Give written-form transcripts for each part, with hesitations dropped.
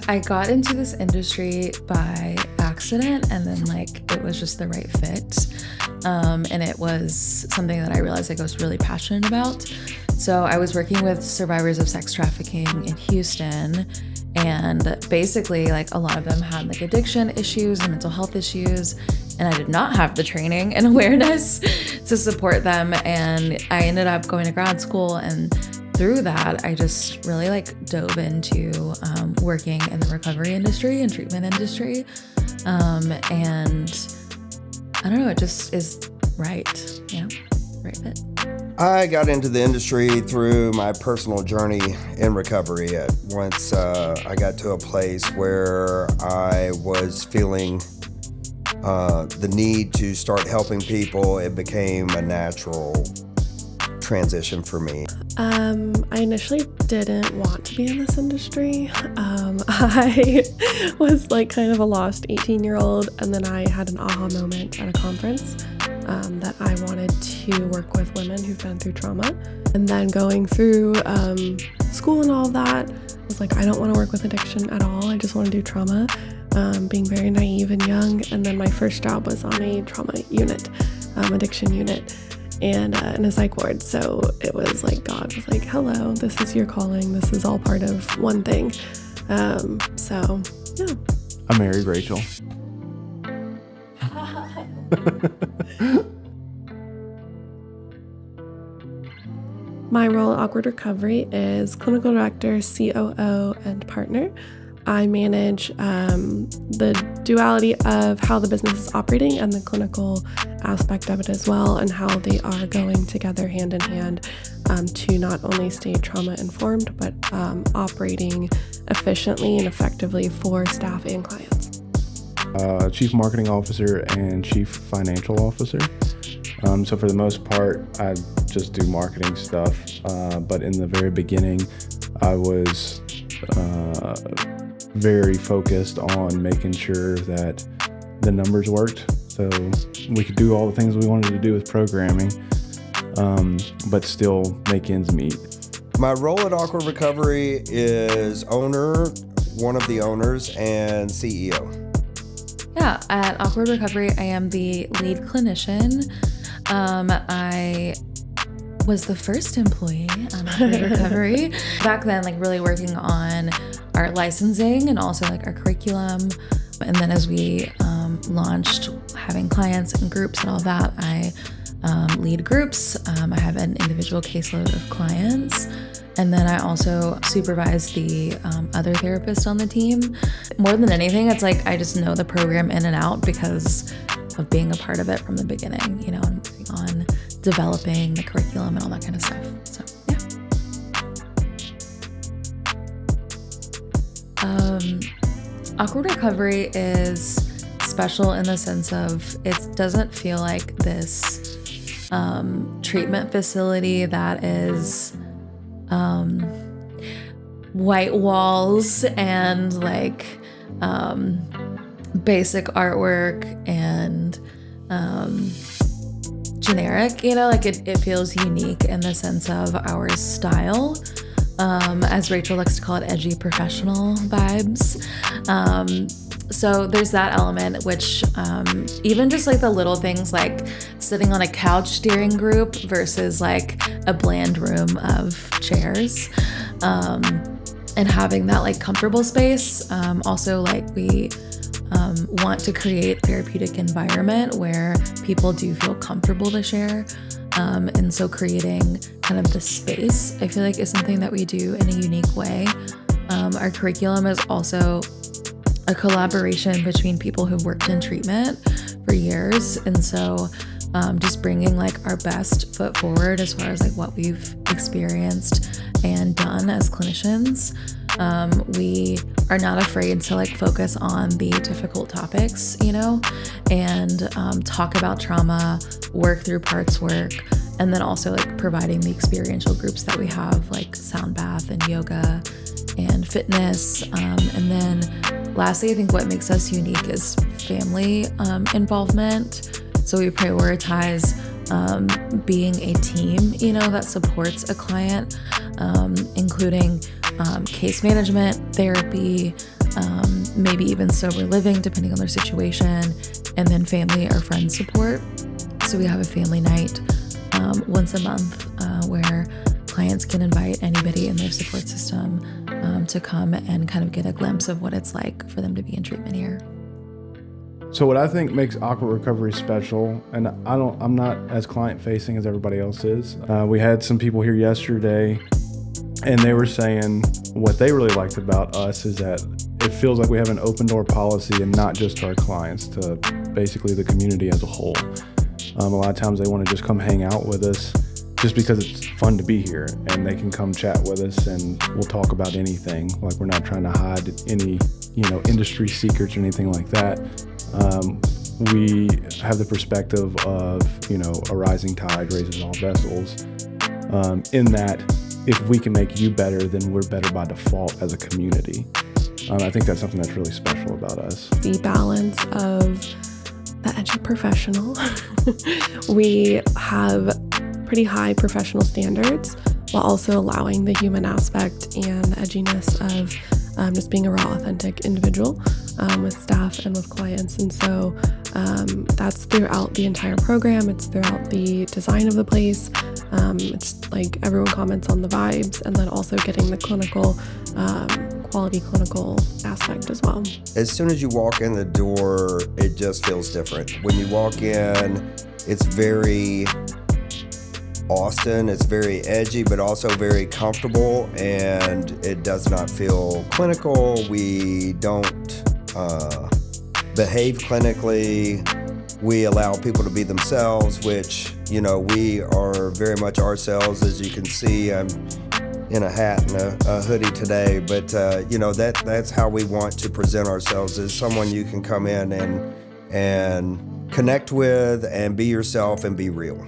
I got into this industry by accident, and then it was just the right fit. And it was something that I realized I was really passionate about. So I was working with survivors of sex trafficking in Houston, and basically a lot of them had addiction issues and mental health issues, and I did not have the training and awareness to support them. And I ended up going to grad school, and through that, I just really dove into working in the recovery industry and treatment industry. And I don't know, it just is right fit. I got into the industry through my personal journey in recovery. Once I got to a place where I was feeling the need to start helping people, it became a natural transition for me. I initially didn't want to be in this industry. I was kind of a lost 18-year-old, and then I had an aha moment at a conference that I wanted to work with women who've been through trauma. And then going through school and all of that, I was I don't want to work with addiction at all. I just want to do trauma, being very naive and young. And then my first job was on a trauma unit, addiction unit, and in a psych ward. So it was God was hello, this is your calling. This is all part of one thing. So yeah. I married Rachel. My role at Awkward Recovery is clinical director, COO, and partner. I manage the duality of how the business is operating and the clinical aspect of it as well, and how they are going together hand in hand to not only stay trauma-informed, but operating efficiently and effectively for staff and clients. Chief Marketing Officer and Chief Financial Officer. So for the most part, I just do marketing stuff. But in the very beginning, I was very focused on making sure that the numbers worked. So we could do all the things we wanted to do with programming, but still make ends meet. My role at Awkward Recovery is one of the owners, and CEO. Yeah, at Awkward Recovery, I am the lead clinician. I was the first employee on Awkward Recovery. Back then, really working on our licensing and also our curriculum. And then as we launched having clients and groups and all that, I lead groups. I have an individual caseload of clients. And then I also supervise the other therapist on the team. More than anything, it's I just know the program in and out because of being a part of it from the beginning, and working on developing the curriculum and all that kind of stuff. So, yeah. Awkward Recovery is special in the sense of it doesn't feel like this treatment facility that is white walls and basic artwork and generic, it feels unique in the sense of our style, as Rachel likes to call it, edgy professional vibes. So there's that element, which even just the little things sitting on a couch steering group versus a bland room of chairs, and having that comfortable space. Also we want to create a therapeutic environment where people do feel comfortable to share. And so creating kind of the space, I feel is something that we do in a unique way. Our curriculum is also a collaboration between people who've worked in treatment for years. And so just bringing our best foot forward as far as what we've experienced and done as clinicians. We are not afraid to focus on the difficult topics, and talk about trauma, work through parts work, and then also providing the experiential groups that we have, sound bath and yoga and fitness. And then lastly, I think what makes us unique is family involvement. So we prioritize being a team, that supports a client, including case management, therapy, maybe even sober living, depending on their situation, and then family or friend support. So we have a family night once a month where clients can invite anybody in their support system to come and kind of get a glimpse of what it's like for them to be in treatment here. So what I think makes Aqua Recovery special, and I'm not as client facing as everybody else is. We had some people here yesterday, and they were saying what they really liked about us is that it feels like we have an open door policy, and not just to our clients, to basically the community as a whole. A lot of times they want to just come hang out with us just because it's fun to be here, and they can come chat with us and we'll talk about anything. Like, we're not trying to hide any, industry secrets or anything like that. We have the perspective of, a rising tide raises all vessels, in that if we can make you better, then we're better by default as a community. I think that's something that's really special about us. The balance of the edgy professional. We have pretty high professional standards while also allowing the human aspect and the edginess of just being a raw, authentic individual with staff and with clients. And so that's throughout the entire program. It's throughout the design of the place. It's like everyone comments on the vibes, and then also getting the clinical, quality clinical aspect as well. As soon as you walk in the door, it just feels different. When you walk in, it's very Austin. It's very edgy, but also very comfortable, and it does not feel clinical. We don't behave clinically. We allow people to be themselves, which, we are very much ourselves. As you can see, I'm in a hat and a hoodie today, but that's how we want to present ourselves, as someone you can come in and connect with and be yourself and be real.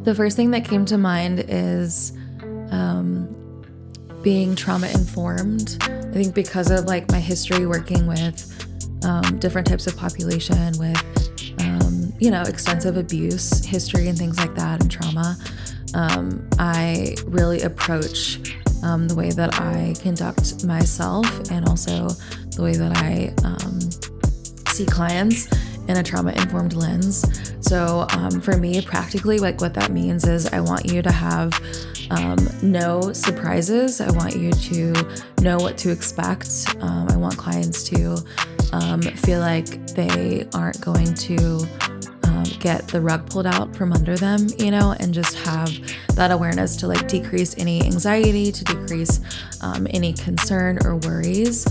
The first thing that came to mind is being trauma informed. I think because of my history working with different types of population with extensive abuse history and things like that, and trauma, I really approach the way that I conduct myself, and also the way that I see clients in a trauma-informed lens. So for me, practically, what that means is I want you to have no surprises. I want you to know what to expect. I want clients to feel like they aren't going to get the rug pulled out from under them, and just have that awareness to decrease any anxiety, to decrease any concern or worries,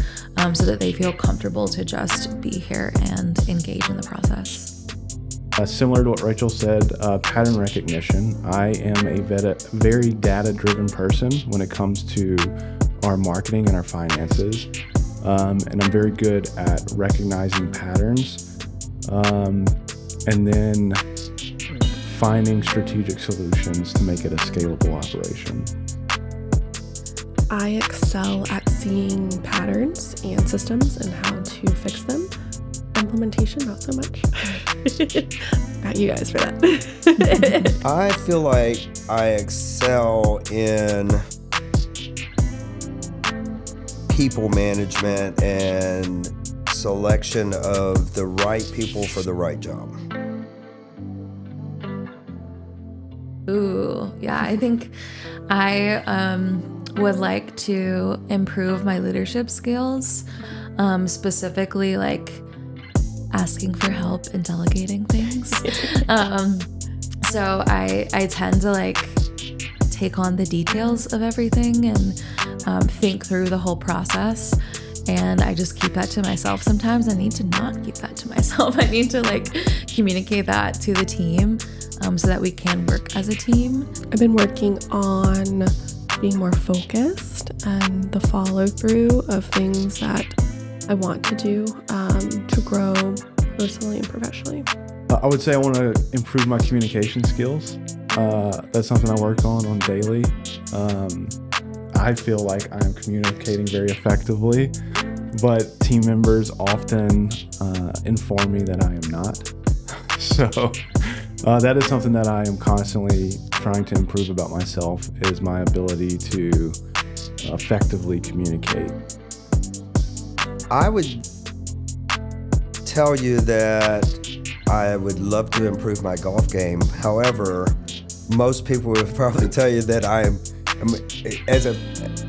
so that they feel comfortable to just be here and engage in the process. Similar to what Rachel said, pattern recognition. I am a very data-driven person when it comes to our marketing and our finances, and I'm very good at recognizing patterns, and then finding strategic solutions to make it a scalable operation. I excel at seeing patterns and systems and how to fix them. Implementation, not so much. Got you guys for that. I feel like I excel in people management and selection of the right people for the right job. Ooh, yeah, I think I would like to improve my leadership skills, specifically asking for help and delegating things. So I tend to take on the details of everything and think through the whole process. And I just keep that to myself. Sometimes I need to not keep that to myself. I need to communicate that to the team, so that we can work as a team. I've been working on being more focused and the follow through of things that I want to do to grow personally and professionally. I would say I want to improve my communication skills. That's something I work on daily. I feel like I am communicating very effectively, but team members often inform me that I am not. So That is something that I am constantly trying to improve about myself, is my ability to effectively communicate. I would tell you that I would love to improve my golf game. However, most people would probably tell you that as a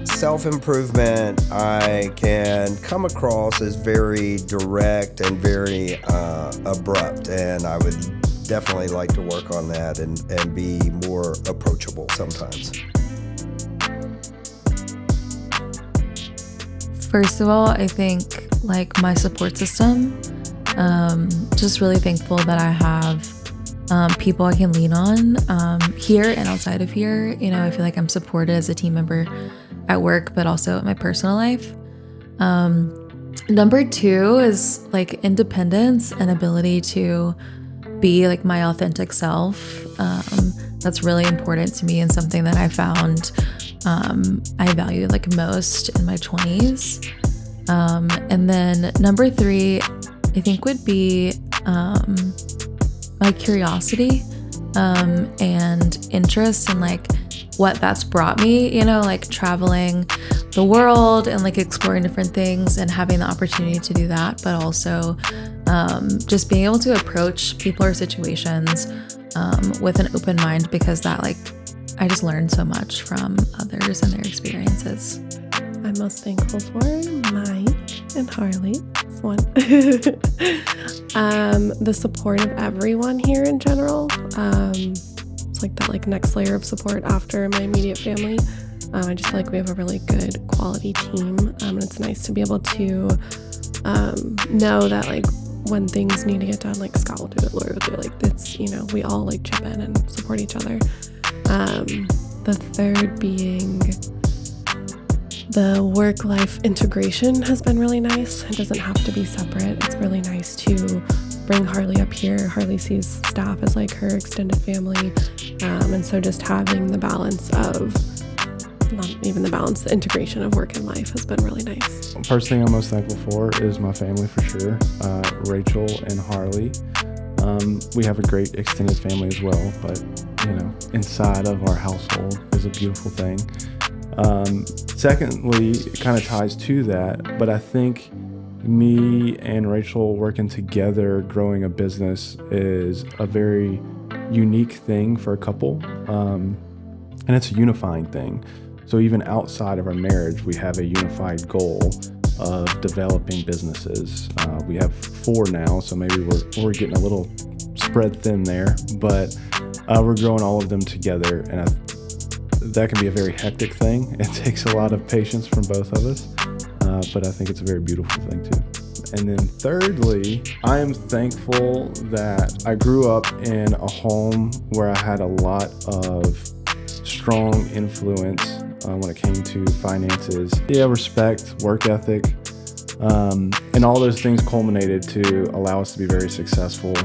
self-improvement, I can come across as very direct and very abrupt, and I would definitely like to work on that and be more approachable sometimes. First of all, I think like my support system, just really thankful that I have people I can lean on here and outside of here. You know, I feel like I'm supported as a team member at work, but also in my personal life. Number two is like independence and ability to be like my authentic self. That's really important to me and something that I found I value like most in my 20s. And then number three, I think would be my curiosity and interest in like what that's brought me, you know, like traveling the world and like exploring different things and having the opportunity to do that, but also just being able to approach people or situations with an open mind, because that like I just learned so much from others and their experiences. I'm most thankful for Mike and Harley. That's one. The support of everyone here in general. It's like that like next layer of support after my immediate family. I just feel like we have a really good quality team. And it's nice to be able to know that like when things need to get done, like Scott will do it, Lori will do it. Like it's, you know, we all like chip in and support each other. The third being the work-life integration has been really nice. It doesn't have to be separate. It's really nice to bring Harley up here. Harley sees staff as like her extended family. And so just having the balance of, not even the balance, the integration of work and life has been really nice. First thing I'm most thankful for is my family for sure. Rachel and Harley. We have a great extended family as well, but you know, inside of our household is a beautiful thing. Secondly, it kind of ties to that, but I think me and Rachel working together, growing a business is a very unique thing for a couple, and it's a unifying thing. So even outside of our marriage, we have a unified goal of developing businesses. We have 4 now, so maybe we're getting a little spread thin there, but we're growing all of them together, and that can be a very hectic thing. It takes a lot of patience from both of us, but I think it's a very beautiful thing too. And then thirdly, I am thankful that I grew up in a home where I had a lot of strong influence when it came to finances. Yeah, respect, work ethic, and all those things culminated to allow us to be very successful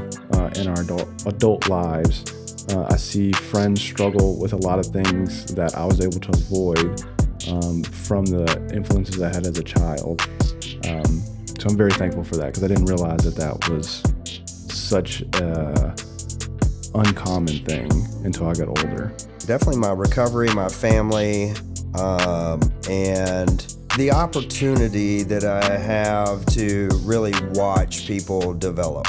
in our adult lives. I see friends struggle with a lot of things that I was able to avoid from the influences I had as a child. So I'm very thankful for that, because I didn't realize that was such an uncommon thing until I got older. Definitely my recovery, my family, and the opportunity that I have to really watch people develop.